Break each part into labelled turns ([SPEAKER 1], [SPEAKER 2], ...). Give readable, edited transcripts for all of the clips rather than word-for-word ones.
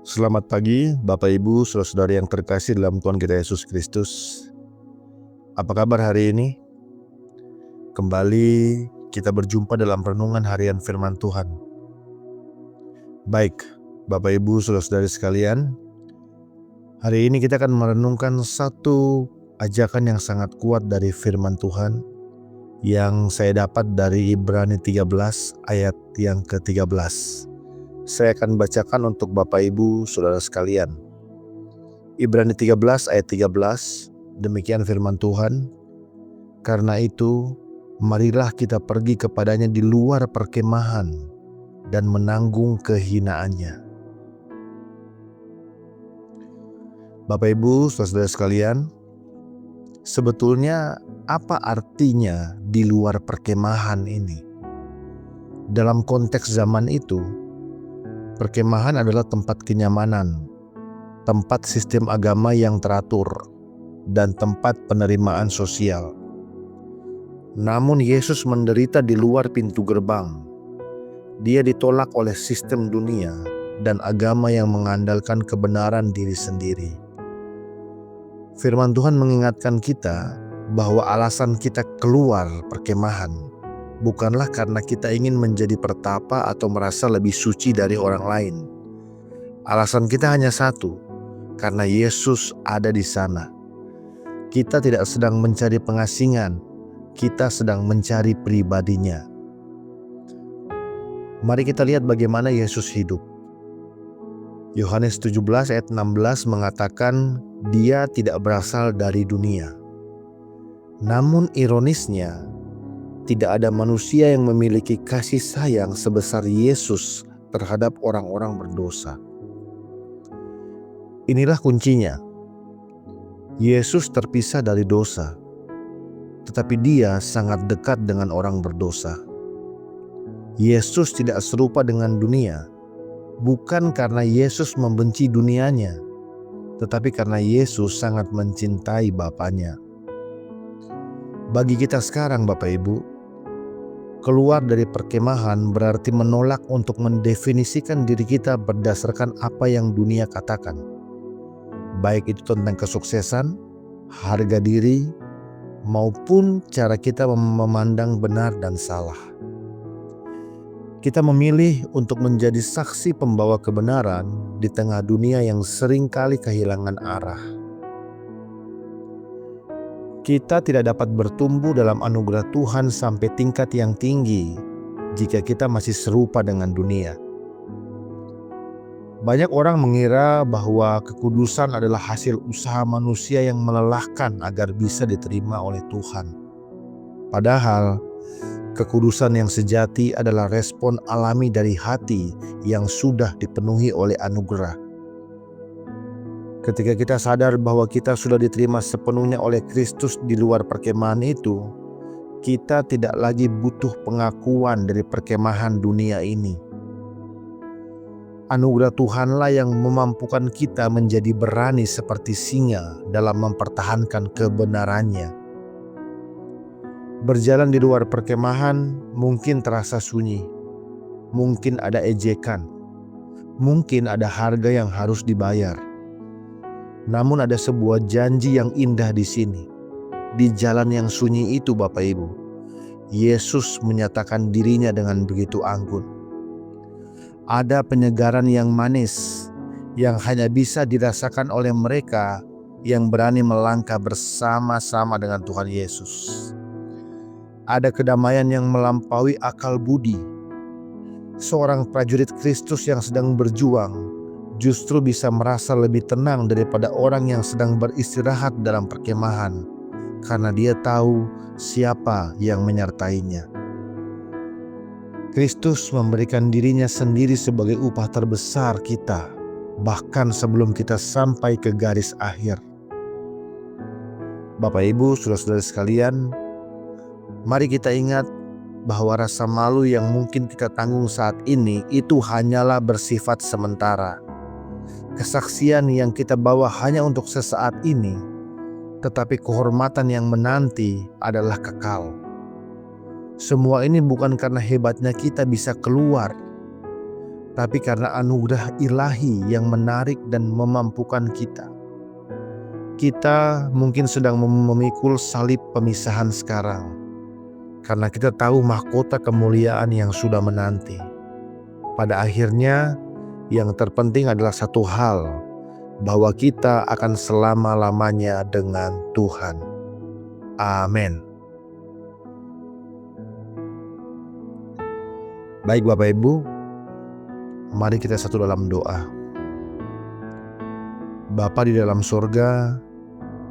[SPEAKER 1] Selamat pagi, Bapak Ibu, saudara-saudari yang terkasih dalam Tuhan kita Yesus Kristus. Apa kabar hari ini? Kembali kita berjumpa dalam renungan harian firman Tuhan. Baik, Bapak Ibu, saudara-saudari sekalian, hari ini kita akan merenungkan satu ajakan yang sangat kuat dari firman Tuhan yang saya dapat dari Ibrani 13 ayat yang ke-13. Saya akan bacakan untuk Bapak Ibu, saudara sekalian. Ibrani 13 ayat 13, demikian firman Tuhan. Karena itu, marilah kita pergi kepadanya di luar perkemahan dan menanggung kehinaannya. Bapak Ibu, saudara sekalian, sebetulnya apa artinya di luar perkemahan ini? Dalam konteks zaman itu, perkemahan adalah tempat kenyamanan, tempat sistem agama yang teratur, dan tempat penerimaan sosial. Namun Yesus menderita di luar pintu gerbang. Dia ditolak oleh sistem dunia dan agama yang mengandalkan kebenaran diri sendiri. Firman Tuhan mengingatkan kita bahwa alasan kita keluar perkemahan bukanlah karena kita ingin menjadi pertapa atau merasa lebih suci dari orang lain. Alasan kita hanya satu, karena Yesus ada di sana. Kita tidak sedang mencari pengasingan, kita sedang mencari pribadinya. Mari kita lihat bagaimana Yesus hidup. Yohanes 17 ayat 16 mengatakan dia tidak berasal dari dunia. Namun ironisnya, tidak ada manusia yang memiliki kasih sayang sebesar Yesus terhadap orang-orang berdosa. Inilah kuncinya. Yesus terpisah dari dosa, tetapi dia sangat dekat dengan orang berdosa. Yesus tidak serupa dengan dunia, bukan karena Yesus membenci dunianya, tetapi karena Yesus sangat mencintai Bapanya. Bagi kita sekarang, Bapak Ibu, keluar dari perkemahan berarti menolak untuk mendefinisikan diri kita berdasarkan apa yang dunia katakan. Baik itu tentang kesuksesan, harga diri, maupun cara kita memandang benar dan salah. Kita memilih untuk menjadi saksi pembawa kebenaran di tengah dunia yang seringkali kehilangan arah. Kita tidak dapat bertumbuh dalam anugerah Tuhan sampai tingkat yang tinggi jika kita masih serupa dengan dunia. Banyak orang mengira bahwa kekudusan adalah hasil usaha manusia yang melelahkan agar bisa diterima oleh Tuhan. Padahal, kekudusan yang sejati adalah respon alami dari hati yang sudah dipenuhi oleh anugerah. Ketika kita sadar bahwa kita sudah diterima sepenuhnya oleh Kristus di luar perkemahan itu, kita tidak lagi butuh pengakuan dari perkemahan dunia ini. Anugerah Tuhanlah yang memampukan kita menjadi berani seperti singa dalam mempertahankan kebenarannya. Berjalan di luar perkemahan mungkin terasa sunyi, mungkin ada ejekan, mungkin ada harga yang harus dibayar. Namun ada sebuah janji yang indah di sini. Di jalan yang sunyi itu, Bapak Ibu, Yesus menyatakan dirinya dengan begitu anggun. Ada penyegaran yang manis yang hanya bisa dirasakan oleh mereka yang berani melangkah bersama-sama dengan Tuhan Yesus. Ada kedamaian yang melampaui akal budi. Seorang prajurit Kristus yang sedang berjuang justru bisa merasa lebih tenang daripada orang yang sedang beristirahat dalam perkemahan, karena dia tahu siapa yang menyertainya. Kristus memberikan dirinya sendiri sebagai upah terbesar kita, bahkan sebelum kita sampai ke garis akhir. Bapak Ibu, saudara-saudara sekalian, mari kita ingat bahwa rasa malu yang mungkin kita tanggung saat ini itu hanyalah bersifat sementara. Kesaksian yang kita bawa hanya untuk sesaat ini, tetapi kehormatan yang menanti adalah kekal. Semua ini bukan karena hebatnya kita bisa keluar, tapi karena anugerah ilahi yang menarik dan memampukan kita. Kita mungkin sedang memikul salib pemisahan sekarang, karena kita tahu mahkota kemuliaan yang sudah menanti. Pada akhirnya, yang terpenting adalah satu hal, bahwa kita akan selama-lamanya dengan Tuhan. Amin. Baik Bapak Ibu, mari kita satu dalam doa. Bapa di dalam surga,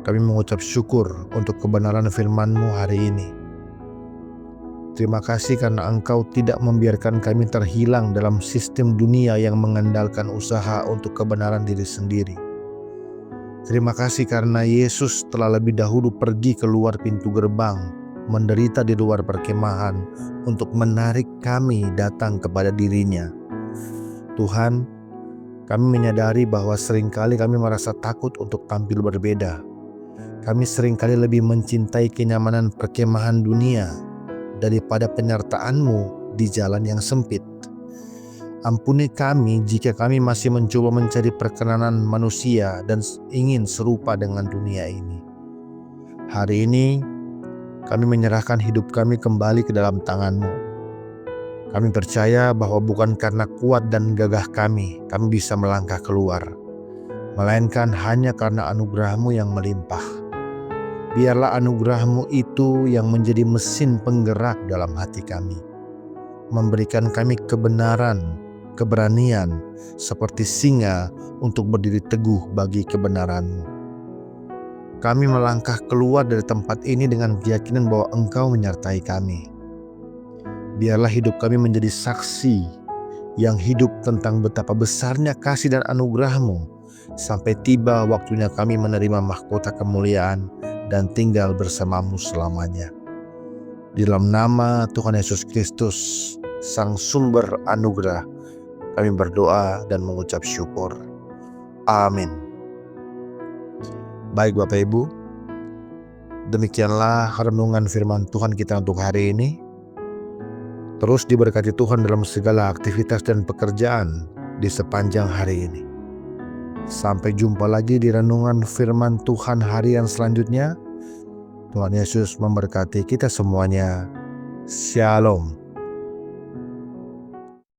[SPEAKER 1] kami mengucap syukur untuk kebenaran firman-Mu hari ini. Terima kasih karena Engkau tidak membiarkan kami terhilang dalam sistem dunia yang mengandalkan usaha untuk kebenaran diri sendiri. Terima kasih karena Yesus telah lebih dahulu pergi keluar pintu gerbang, menderita di luar perkemahan untuk menarik kami datang kepada diri-Nya. Tuhan, kami menyadari bahwa seringkali kami merasa takut untuk tampil berbeda. Kami seringkali lebih mencintai kenyamanan perkemahan dunia daripada penyertaan-Mu di jalan yang sempit. Ampuni kami jika kami masih mencoba mencari perkenanan manusia dan ingin serupa dengan dunia ini. Hari ini kami menyerahkan hidup kami kembali ke dalam tangan-Mu. Kami percaya bahwa bukan karena kuat dan gagah kami bisa melangkah keluar, melainkan hanya karena anugerah-Mu yang melimpah. Biarlah anugerah-Mu itu yang menjadi mesin penggerak dalam hati kami, memberikan kami kebenaran, keberanian, seperti singa untuk berdiri teguh bagi kebenaran-Mu. Kami melangkah keluar dari tempat ini dengan keyakinan bahwa Engkau menyertai kami. Biarlah hidup kami menjadi saksi yang hidup tentang betapa besarnya kasih dan anugerah-Mu, sampai tiba waktunya kami menerima mahkota kemuliaan dan tinggal bersama-Mu selamanya. Di dalam nama Tuhan Yesus Kristus, Sang Sumber Anugerah, kami berdoa dan mengucap syukur. Amin. Baik Bapak Ibu, demikianlah renungan firman Tuhan kita untuk hari ini. Terus diberkati Tuhan dalam segala aktivitas dan pekerjaan di sepanjang hari ini. Sampai jumpa lagi di renungan firman Tuhan harian selanjutnya. Tuhan Yesus memberkati kita semuanya. Shalom.